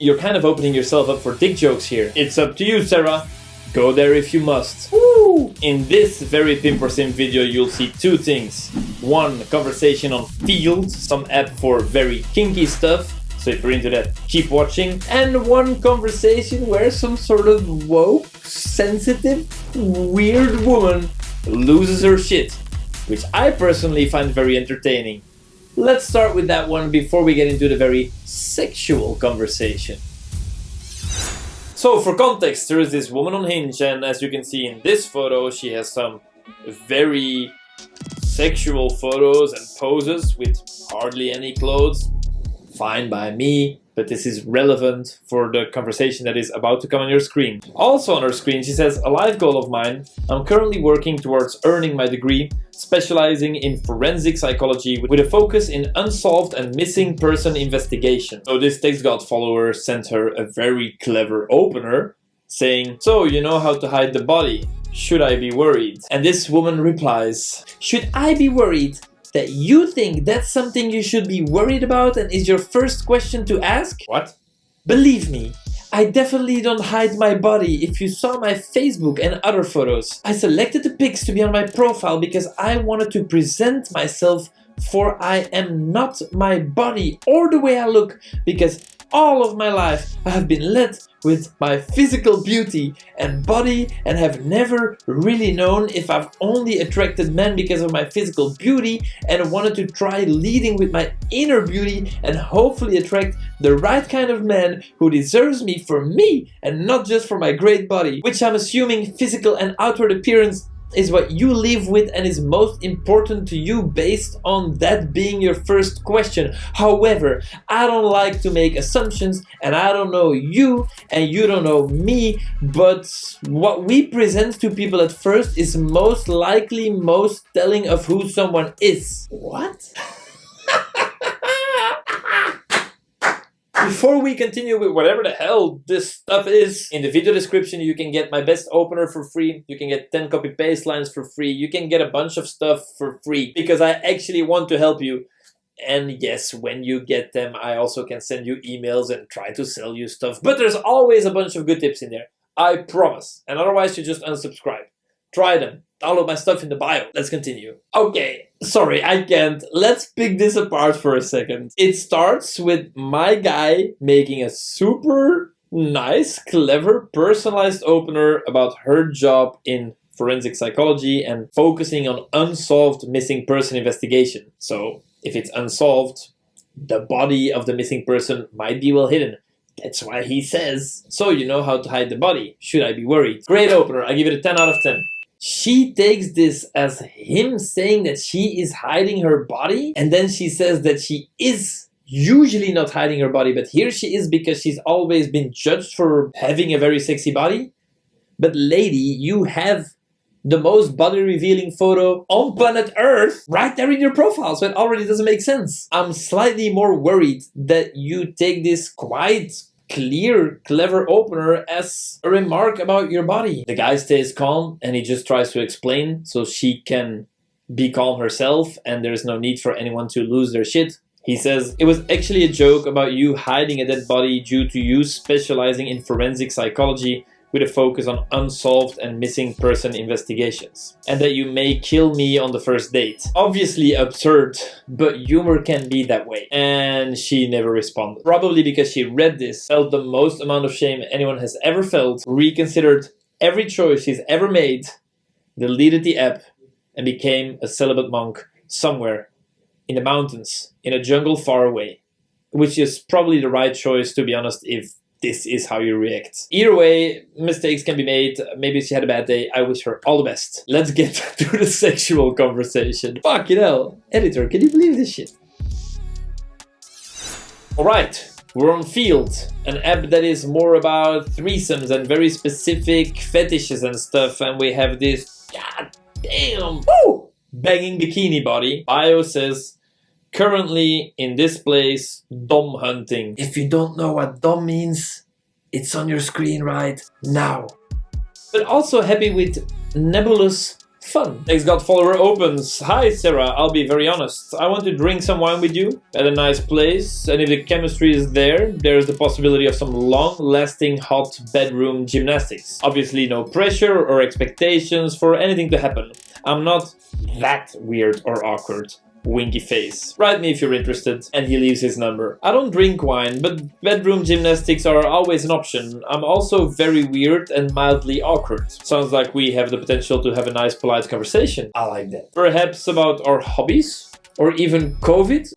You're kind of opening yourself up for dick jokes here. It's up to you, Sarah. Go there if you must. Woo! In this very Pimp or Sim video, you'll see two things. One, conversation on Field, some app for very kinky stuff. So if you're into that, keep watching. And one conversation where some sort of woke, sensitive, weird woman loses her shit, which I personally find very entertaining. Let's start with that one before we get into the very sexual conversation. So for context, there is this woman on Hinge, and as you can see in this photo, she has some very sexual photos and poses with hardly any clothes. Fine by me, but this is relevant for the conversation that is about to come on your screen. Also on her screen, she says, a life goal of mine, I'm currently working towards earning my degree, specializing in forensic psychology with a focus in unsolved and missing person investigation. So this TextGod follower sent her a very clever opener saying, so you know how to hide the body, should I be worried? And this woman replies, should I be worried that you think that's something you should be worried about and is your first question to ask? What? Believe me, I definitely don't hide my body. If you saw my Facebook and other photos, I selected the pics to be on my profile because I wanted to present myself, for I am not my body or the way I look, because all of my life I have been led with my physical beauty and body and have never really known if I've only attracted men because of my physical beauty, and wanted to try leading with my inner beauty and hopefully attract the right kind of man who deserves me for me and not just for my great body, which I'm assuming physical and outward appearance is what you live with and is most important to you based on that being your first question. However, I don't like to make assumptions, and I don't know you and you don't know me, but what we present to people at first is most likely most telling of who someone is. What? Before we continue with whatever the hell this stuff is, in the video description you can get my best opener for free, you can get 10 copy-paste lines for free, you can get a bunch of stuff for free, because I actually want to help you. And yes, when you get them, I also can send you emails and try to sell you stuff, but there's always a bunch of good tips in there, I promise. And otherwise you just unsubscribe. Try them. Download my stuff in the bio. Let's continue. Okay, sorry, I can't. Let's pick this apart for a second. It starts with my guy making a super nice, clever, personalized opener about her job in forensic psychology and focusing on unsolved missing person investigation. So if it's unsolved, the body of the missing person might be well hidden. That's why he says, so you know how to hide the body, should I be worried? Great opener, I give it a 10 out of 10. She takes this as him saying that she is hiding her body, and then she says that she is usually not hiding her body, but here she is because she's always been judged for having a very sexy body. But lady, you have the most body revealing photo on planet Earth right there in your profile, so it already doesn't make sense. I'm slightly more worried that you take this quite clear, clever opener as a remark about your body. The guy stays calm and he just tries to explain so she can be calm herself and there's no need for anyone to lose their shit. He says, it was actually a joke about you hiding a dead body due to you specializing in forensic psychology with a focus on unsolved and missing person investigations, and that you may kill me on the first date. Obviously absurd, but humor can be that way. And she never responded. Probably because she read this, felt the most amount of shame anyone has ever felt, reconsidered every choice she's ever made, deleted the app, and became a celibate monk somewhere in the mountains, in a jungle far away. Which is probably the right choice, to be honest, if this is how you react. Either way, mistakes can be made. Maybe she had a bad day. I wish her all the best. Let's get to the sexual conversation. Fucking hell. Editor, can you believe this shit? Alright, we're on Field, an app that is more about threesomes and very specific fetishes and stuff, and we have this goddamn banging bikini body. Bio says, currently in this place, dom hunting. If you don't know what dom means, it's on your screen right now. But also happy with nebulous Fun. TextGod follower opens. Hi Sarah, I'll be very honest. I want to drink some wine with you at a nice place, and if the chemistry is there, there's the possibility of some long-lasting hot bedroom gymnastics. Obviously no pressure or expectations for anything to happen. I'm not that weird or awkward. Winky face. Write me if you're interested. And he leaves his number. I don't drink wine, but bedroom gymnastics are always an option. I'm also very weird and mildly awkward. Sounds like we have the potential to have a nice polite conversation. I like that. Perhaps about our hobbies? Or even COVID?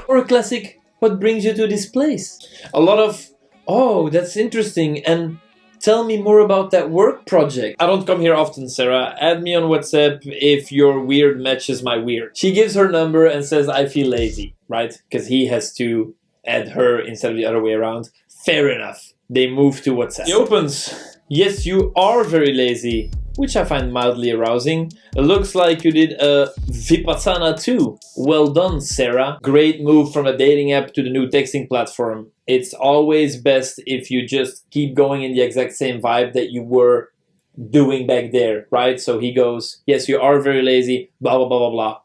Or a classic, what brings you to this place? A lot of, oh, that's interesting, and tell me more about that work project. I don't come here often, Sarah. Add me on WhatsApp if your weird matches my weird. She gives her number and says I feel lazy, right? Because he has to add her instead of the other way around. Fair enough. They move to WhatsApp. He opens. Yes, you are very lazy, which I find mildly arousing. It looks like you did a Vipassana too. Well done, Sarah. Great move from a dating app to the new texting platform. It's always best if you just keep going in the exact same vibe that you were doing back there, right? So he goes, yes, you are very lazy, blah, blah, blah, blah, blah.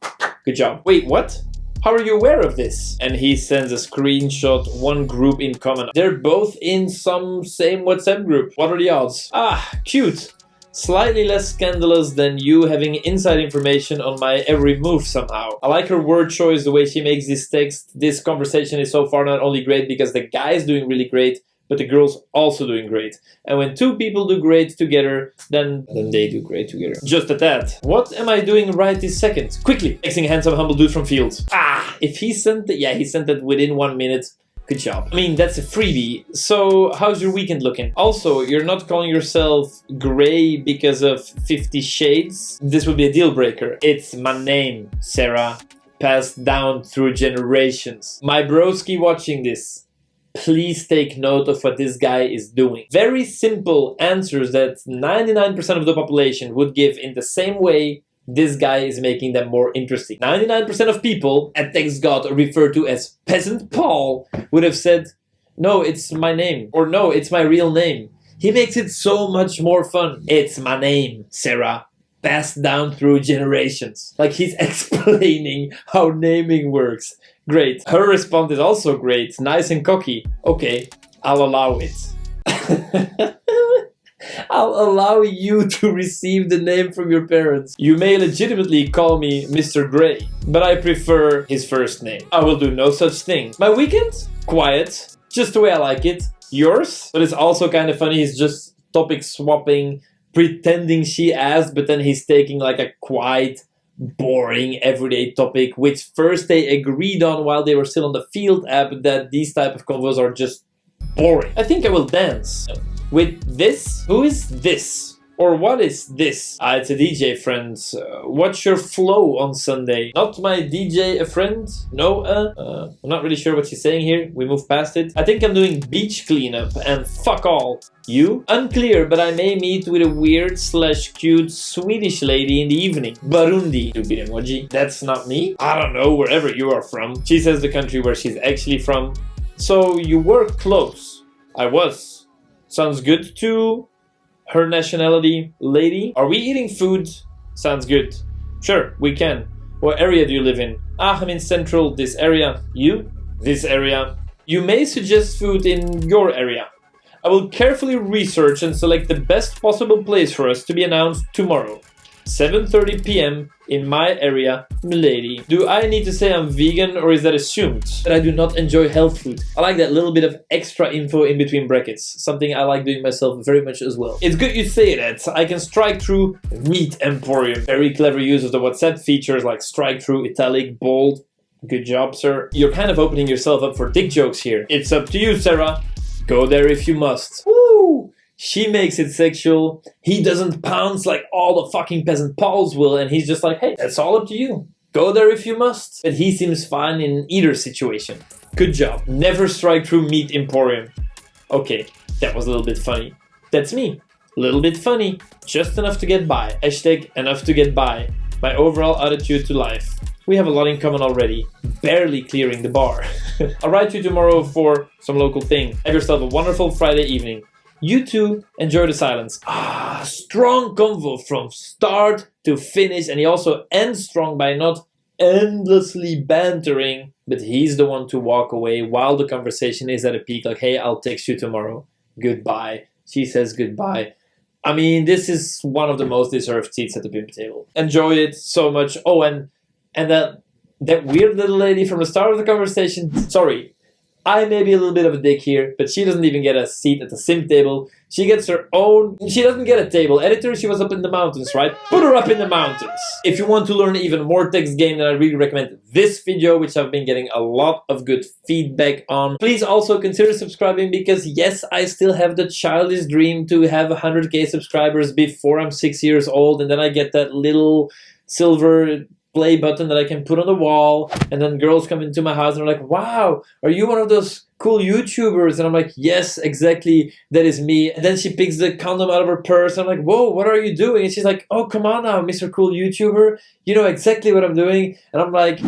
Good job. Wait, what? How are you aware of this? And he sends a screenshot, one group in common. They're both in some same WhatsApp group. What are the odds? Ah, cute. Slightly less scandalous than you having inside information on my every move somehow. I like her word choice, the way she makes this text. This conversation is so far not only great because the guy is doing really great, but the girl's also doing great. And when two people do great together, then they do great together. Just at that. What am I doing right this second? Quickly! Texting a handsome humble dude from Fields. Ah! If he sent it, yeah, he sent it within 1 minute. Good job. I mean, that's a freebie. So, how's your weekend looking? Also, you're not calling yourself Grey because of 50 Shades? This would be a deal breaker. It's my name, Sarah. Passed down through generations. My broski watching this. Please take note of what this guy is doing. Very simple answers that 99% of the population would give in the same way. This guy is making them more interesting. 99% of people at TextGod referred to as Peasant Paul would have said, no, it's my name. Or no, it's my real name. He makes it so much more fun. It's my name, Sarah. Passed down through generations. Like he's explaining how naming works. Great. Her response is also great. Nice and cocky. Okay, I'll allow it. I'll allow you to receive the name from your parents. You may legitimately call me Mr. Grey, but I prefer his first name. I will do no such thing. My weekend? Quiet. Just the way I like it. Yours? But it's also kind of funny, he's just topic swapping, pretending she asked, but then he's taking like a quite boring everyday topic, which first they agreed on while they were still on the Field app, that these type of convos are just boring. I think I will dance. With this? Who is this? Or what is this? Ah, it's a DJ friend. What's your flow on Sunday? Not my DJ a friend? No, I'm not really sure what she's saying here. We move past it. I think I'm doing beach cleanup and fuck all. You? Unclear, but I may meet with a weird/cute Swedish lady in the evening. Burundi. Stupid emoji. That's not me? I don't know, wherever you are from. She says the country where she's actually from. So you were close. I was. Sounds good to her nationality, lady. Are we eating food? Sounds good. Sure, we can. What area do you live in? Ah, I'm in central, this area. You? This area. You may suggest food in your area. I will carefully research and select the best possible place for us to be announced tomorrow. 7:30 p.m. in my area, milady. Do I need to say I'm vegan or is that assumed? That I do not enjoy health food. I like that little bit of extra info in between brackets. Something I like doing myself very much as well. It's good you say that. I can strike through Meat Emporium. Very clever use of the WhatsApp features like strike through, italic, bold. Good job, sir. You're kind of opening yourself up for dick jokes here. It's up to you, Sarah. Go there if you must. Woo! She makes it sexual. He doesn't pounce like all the fucking peasant Pauls will, and he's just like, hey, that's all up to you. Go there if you must. But he seems fine in either situation. Good job. Never strike through Meat Emporium. Okay, that was a little bit funny. That's me. A little bit funny. Just enough to get by. Hashtag enough to get by. My overall attitude to life. We have a lot in common already. Barely clearing the bar. I'll write you tomorrow for some local thing. Have yourself a wonderful Friday evening. You two enjoy the silence. Strong convo from start to finish, and he also ends strong by not endlessly bantering, but he's the one to walk away while the conversation is at a peak, like, hey, I'll text you tomorrow. Goodbye. She says goodbye. I mean, this is one of the most deserved seats at the pimp table. Enjoy it so much. Oh, and that weird little lady from the start of the conversation, sorry, I may be a little bit of a dick here, but she doesn't even get a seat at the sim table. She gets her own. She doesn't get a table. Editor, she was up in the mountains, right? Put her up in the mountains. If you want to learn even more text game, then I really recommend this video, which I've been getting a lot of good feedback on. Please also consider subscribing, because yes, I still have the childish dream to have 100k subscribers before I'm 6 years old, and then I get that little silver play button that I can put on the wall, and then girls come into my house and are like, wow, are you one of those cool YouTubers? And I'm like, yes, exactly, that is me. And then she picks the condom out of her purse, and I'm like, whoa, what are you doing? And she's like, oh, come on now, Mr. Cool YouTuber, you know exactly what I'm doing. And I'm like,